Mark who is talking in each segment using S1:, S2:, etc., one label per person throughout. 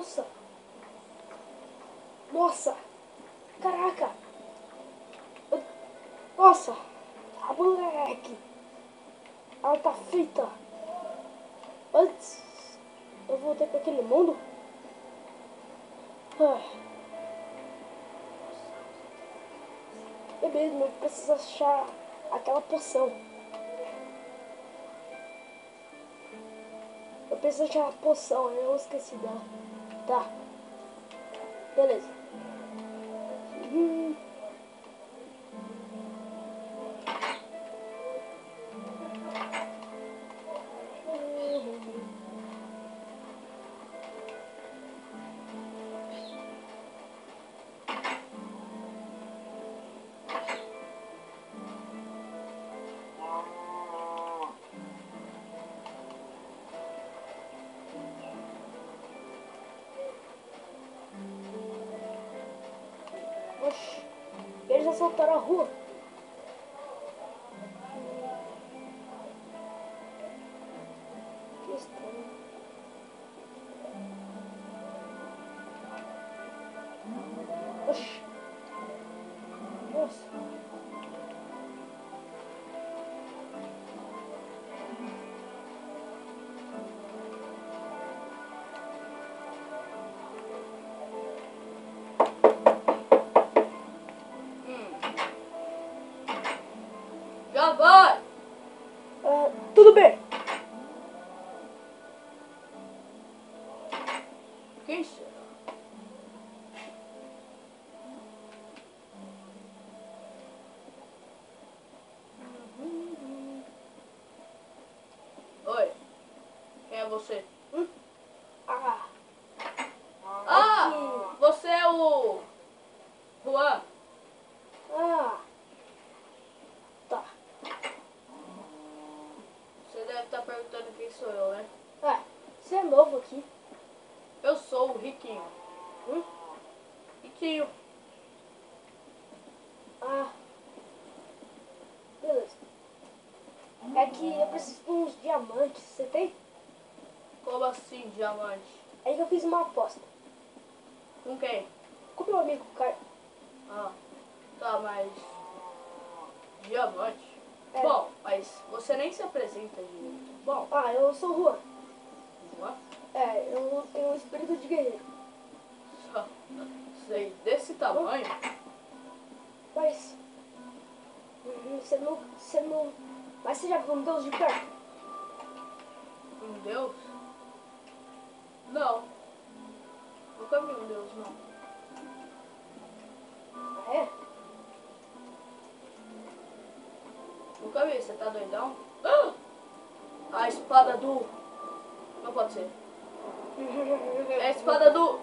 S1: Nossa. Nossa. Caraca. Nossa. A moleque. Ela tá frita. Antes, eu voltei pra aquele mundo. Beleza, eu preciso achar aquela poção. Eu preciso achar a poção, eu esqueci dela. Tá. Beleza. Oxi, eles assaltaram a rua. Que estranho. Oxi. Nossa.
S2: Já vai!
S1: Tudo bem.
S2: Quem será? Oi, quem é você?
S1: Ah,
S2: Ah, você é o Juan.
S1: tá.
S2: Você deve estar perguntando quem sou eu, né?
S1: Você é novo aqui.
S2: Eu sou o Riquinho. Riquinho.
S1: Beleza. É que eu preciso de uns diamantes. Você tem?
S2: Como assim, diamante?
S1: É que eu fiz uma aposta
S2: Com quem?
S1: com meu amigo Caio.
S2: Ah, tá, mas... Diamante?
S1: É.
S2: Bom, mas você nem se apresenta direito. Bom,
S1: Eu sou o Juan.
S2: Juan?
S1: Eu tenho um espírito de guerreiro.
S2: Só sei, desse tamanho?
S1: Mas... Você não... Mas você já viu um deus de perto?
S2: Um deus? Não. Nunca vi um deus, não.
S1: É?
S2: Nunca vi, você tá doidão? Ah! A espada do... Não pode ser. É a espada do...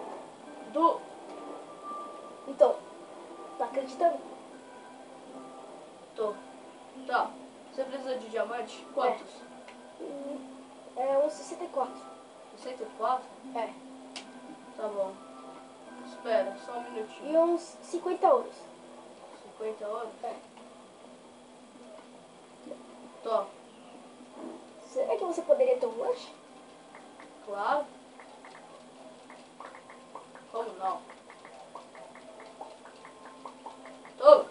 S1: Então, tá acreditando?
S2: Tô. Tá. Você precisa de diamante? Quantos?
S1: É uns 64.
S2: 64?
S1: É.
S2: Tá bom. Espera, só um minutinho.
S1: E uns 50 ouros.
S2: 50 horas?
S1: É.
S2: Tô.
S1: Será que você poderia ter um lanche?
S2: Claro. Como não? Tô.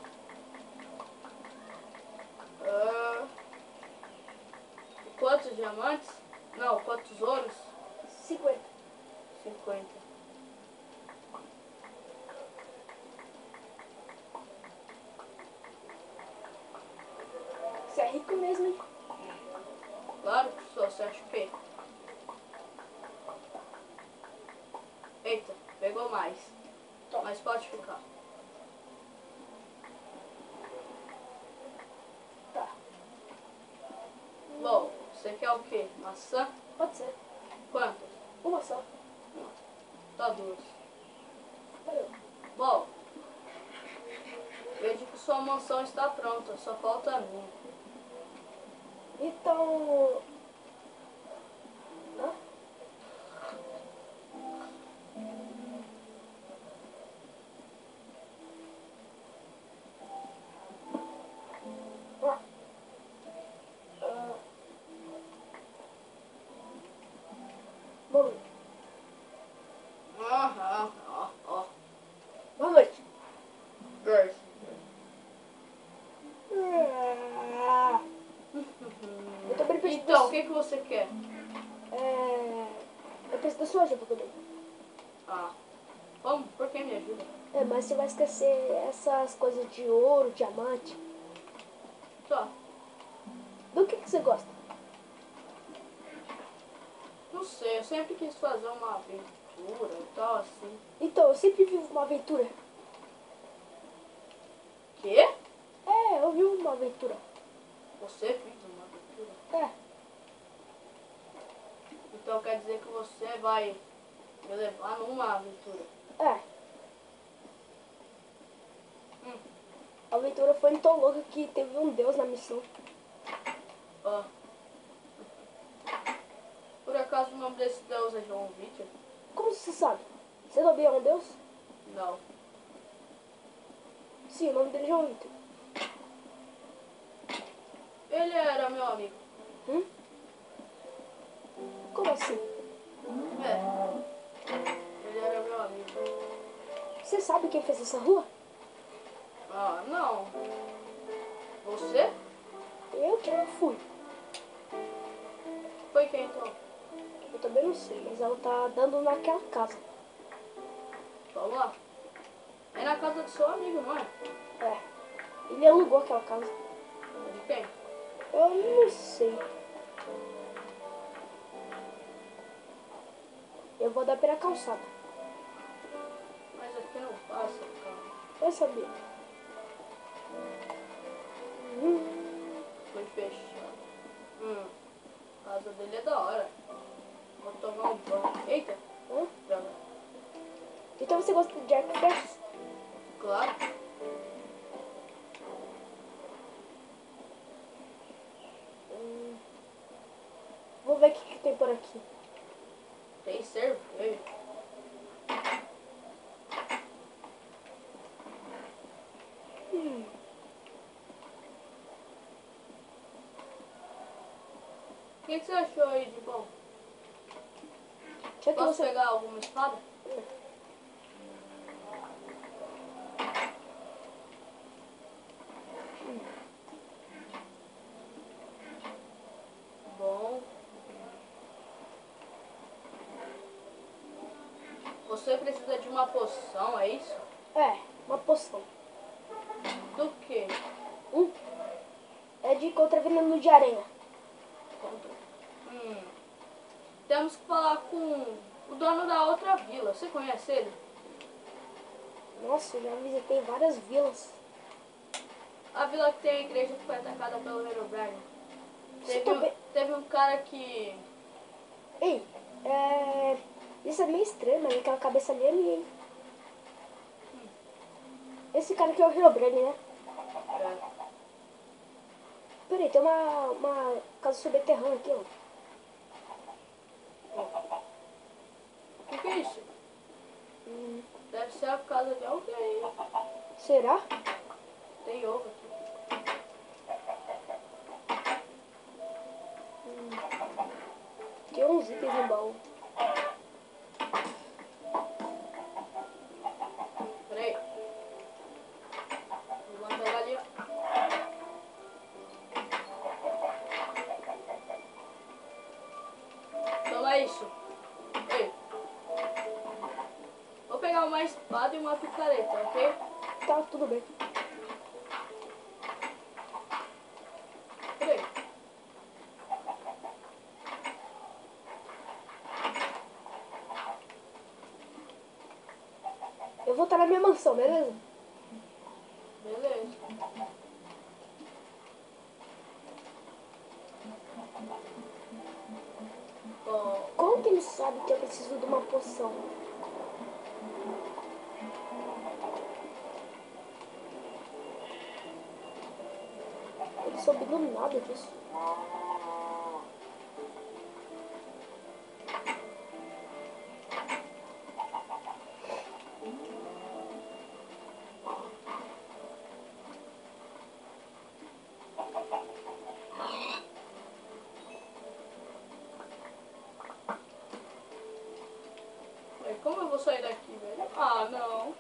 S2: Quantos diamantes? Não, quantos ouros?
S1: 50.
S2: 50.
S1: Você é rico mesmo, hein?
S2: Claro que sou, você acha o quê? Eita, pegou mais. Mas pode ficar.
S1: Tá.
S2: Bom, você quer o quê? Maçã?
S1: Pode ser.
S2: Quantas?
S1: Uma só.
S2: Tá duas.
S1: Valeu.
S2: Bom, vejo que sua mansão está pronta, só falta a minha.
S1: Então... Hã? Bom,
S2: que você quer?
S1: Eu preciso da sua ajuda também.
S2: Ah, vamos, por que me ajuda?
S1: Mas você vai esquecer essas coisas de ouro, diamante.
S2: Só,
S1: Do que você gosta?
S2: não sei, eu sempre quis fazer uma aventura e tal, assim.
S1: Então, eu sempre vivo uma aventura.
S2: Quê?
S1: Eu vivo uma aventura.
S2: Você fez uma aventura? Então quer dizer que você vai me levar numa aventura?
S1: A aventura foi tão louca que teve um deus na missão.
S2: Ó. Por acaso o nome desse deus é João Vitor?
S1: Como você sabe? Você sabia um deus?
S2: Não.
S1: Sim, o nome dele é João Vitor.
S2: Ele era meu amigo.
S1: Como assim?
S2: Ele era meu amigo.
S1: Você sabe quem fez essa rua?
S2: Ah, não. Você?
S1: Eu que não fui.
S2: Foi quem então?
S1: Eu também não sei, mas ela tá dando naquela casa.
S2: Vamos lá. É na casa do seu amigo, não é?
S1: Ele alugou aquela casa.
S2: De quem?
S1: Eu não sei. Eu vou dar pela calçada.
S2: Mas aqui não passa, cara.
S1: Vai saber.
S2: Foi fechado. A casa dele é da hora. Vou tomar um banho. Eita. Droga.
S1: Então você gosta de arco e flechas?
S2: Claro.
S1: Vou ver o que tem por aqui.
S2: Tem cerveja. O que você achou aí de bom?
S1: Já que
S2: Posso
S1: você...
S2: pegar alguma espada? Bom. Você precisa de uma poção, é isso?
S1: Uma poção.
S2: Do quê?
S1: É de contra veneno de aranha.
S2: Temos que falar com o dono da outra vila. Você conhece ele?
S1: Nossa, eu já visitei várias vilas.
S2: A vila que tem a igreja que foi atacada pelo Herobrine. Teve um cara que...
S1: Ei, isso é meio estranho, mas aquela cabeça ali é minha, hein? Esse cara aqui é o Herobrine, né? Peraí, tem uma casa subterrânea aqui, ó.
S2: O que é isso? Deve ser a casa de alguém.
S1: Será?
S2: Tem ovo aqui.
S1: Tem uns itens no baú.
S2: Peraí. Vou lá pegar ali. Toma isso. Ei. Vou pegar uma espada e uma picareta, ok?
S1: Tá, tudo bem.
S2: Peraí.
S1: Eu vou estar na minha mansão, beleza?
S2: Beleza.
S1: Como que ele sabe que eu preciso de uma poção? Ele soube do nada disso.
S2: Como eu vou sair daqui, velho? Ah, não.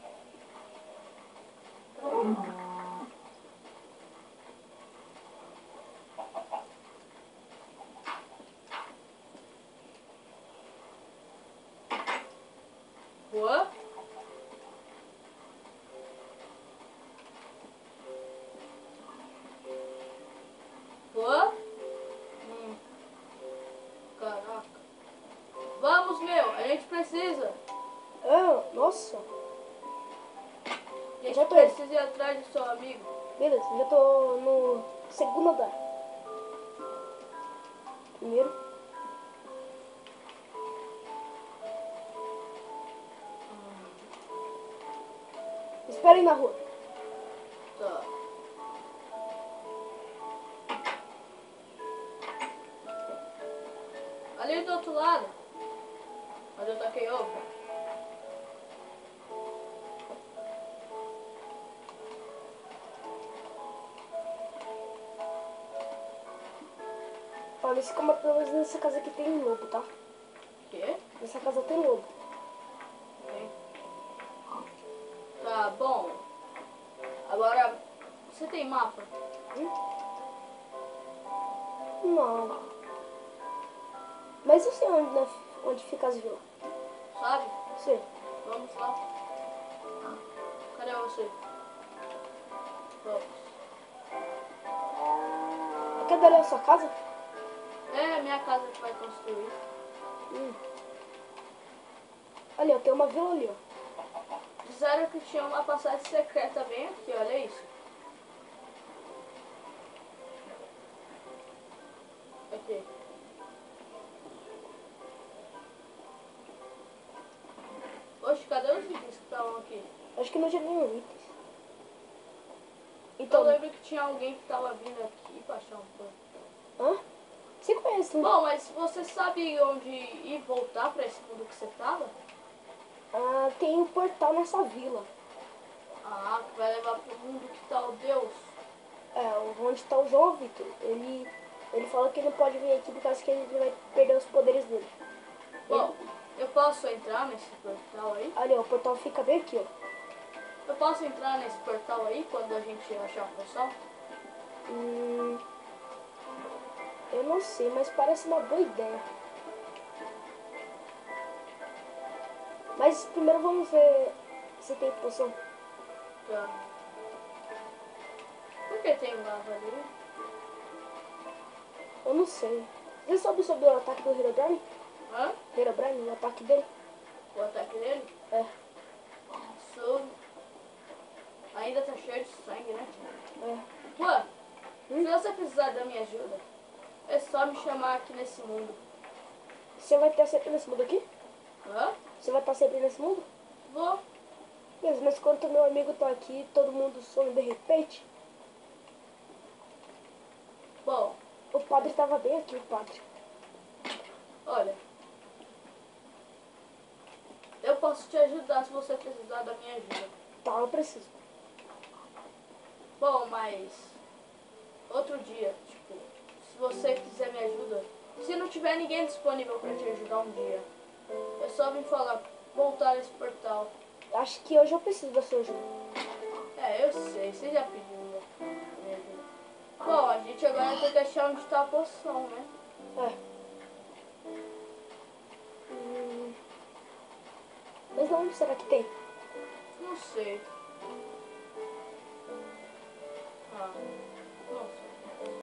S2: Boa. Boa. Caraca. Vamos, meu. A gente precisa.
S1: Ah, nossa.
S2: A gente
S1: Já tô.
S2: precisa ir atrás do seu amigo.
S1: Beleza, já tô no segundo andar. Primeiro. Espera aí na rua.
S2: Tá. Ali do outro lado. Onde eu taquei ovo.
S1: Olha, nesse, pelo menos nessa casa aqui tem um lobo, tá?
S2: Quê?
S1: Nessa casa tem lobo.
S2: Ok. Tá bom. Agora, você tem mapa?
S1: Não. Mas eu sei onde, né, onde fica as vilas.
S2: Sabe?
S1: Sei.
S2: Vamos lá. Cadê você? Vamos.
S1: Aqui é a sua casa?
S2: É a minha casa que vai construir.
S1: Ali, ó, tem uma vila ali, ó.
S2: Disseram que tinha uma passagem secreta bem aqui, olha isso. Aqui. Oxe, cadê os itens que estavam aqui?
S1: Acho que não tinha nenhum itens.
S2: Eu
S1: Então,
S2: lembro que tinha alguém que tava vindo aqui pra achar um plano.
S1: hã? Você conhece, né?
S2: Bom, mas você sabe onde ir voltar pra esse mundo que você tava?
S1: Ah, tem um portal nessa vila.
S2: Ah, que vai levar pro mundo que tá o Deus.
S1: É, onde tá o João Vitor. Ele fala que não pode vir aqui por causa que ele vai perder os poderes dele.
S2: Bom, eu posso entrar nesse portal aí?
S1: Ali, ó, o portal fica bem aqui, ó.
S2: Eu posso entrar nesse portal aí quando a gente achar a poção?
S1: Eu não sei, mas parece uma boa ideia. Mas primeiro vamos ver se tem poção.
S2: Tá. Por que tem lava ali?
S1: Eu não sei. Você sabe sobre o ataque do Herobrine?
S2: Hã?
S1: Herobrine, o ataque dele?
S2: O ataque dele?
S1: É.
S2: Isso ainda tá cheio de sangue, né?
S1: É.
S2: Ué, se você precisar da minha ajuda, é só me chamar aqui nesse mundo.
S1: Você vai estar sempre nesse mundo aqui?
S2: Hã?
S1: Você vai estar sempre nesse mundo?
S2: Vou.
S1: Mas quando meu amigo tá aqui, todo mundo some de repente.
S2: Bom,
S1: O padre estava bem aqui, o padre.
S2: olha. Eu posso te ajudar se você precisar da minha ajuda.
S1: Tá, eu preciso.
S2: Bom, mas outro dia, tipo, se você quiser me ajuda, se não tiver ninguém disponível pra te ajudar um dia, é só me falar, voltar nesse portal.
S1: Acho que hoje eu preciso da sua ajuda.
S2: É, eu sei, você já pediu minha ajuda. Bom, a gente agora tem que achar onde tá a poção, né?
S1: É. Mas onde será que tem?
S2: Não sei. Ah, não sei.